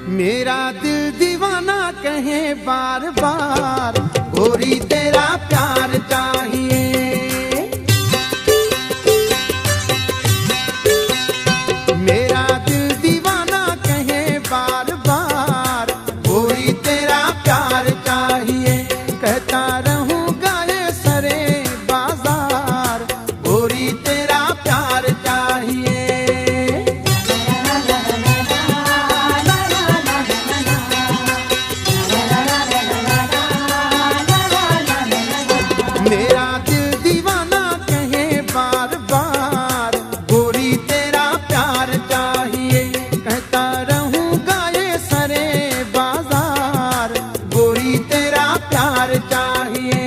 मेरा दिल दीवाना कहे बार बार, गोरी तेरा प्यार चाहिए। मेरा दिल दीवाना कहे बार बार, गोरी तेरा प्यार चाहिए। कहता रहूंगा ये सरे बाजार, गोरी तेरा प्यार चाहिए। मेरा दिल दीवाना कहे बार बार, गोरी तेरा प्यार चाहिए। कहता रहूंगा ये सरे बाजार, गोरी तेरा प्यार चाहिए।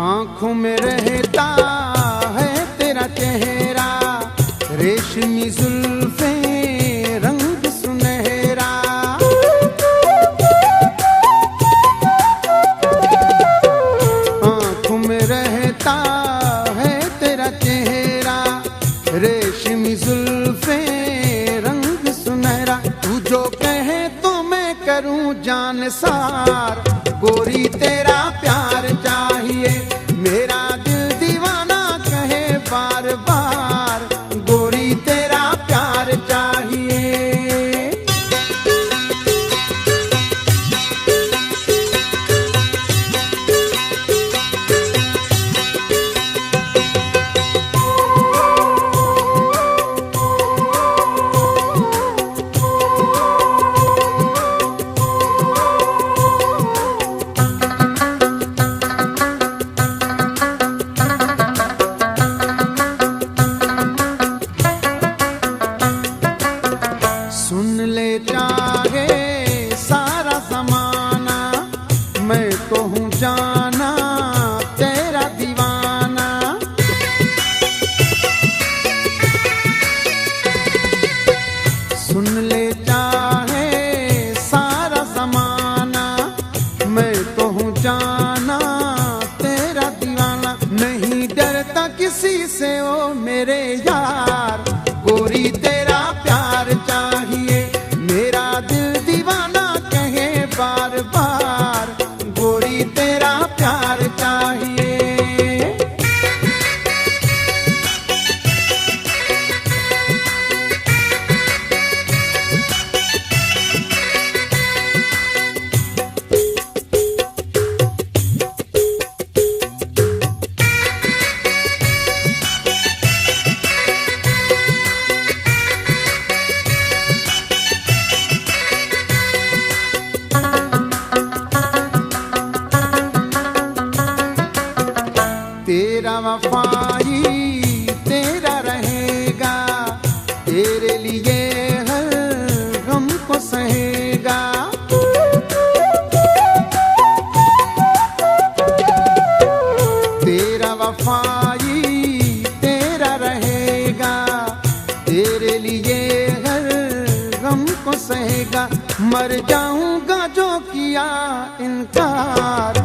आँखों में रहता है तेरा चेहरा, रेशमी जुल्फे रंग सुनहरा। आँखों में रहता है तेरा चेहरा, रेशमी जुल्फे रंग सुनहरा। तू जो कहे तो मैं करूं जान सार, गोरी तेरा प्यार चाहिए। मेरा दिल दीवाना कहे बार बार, गोरी तेरा प्यार चाहिए। सुन ले चाहे सारा ज़माना, मैं तो हूँ जाना तेरा दीवाना। सुन ले चाहे सारा ज़माना, मैं तो हूँ जाना तेरा दीवाना। नहीं डरता किसी से ओ मेरे यार, गोरी तेरा प्यार चाहिए। मेरा दिल दीवाना कहे बार बार, गोरी तेरा प्यार चाहिए। तेरा वफाई तेरा रहेगा, तेरे लिए हर गम को सहेगा। तेरा वफाई तेरा रहेगा, तेरे लिए हर गम को सहेगा। मर जाऊंगा जो किया इनकार,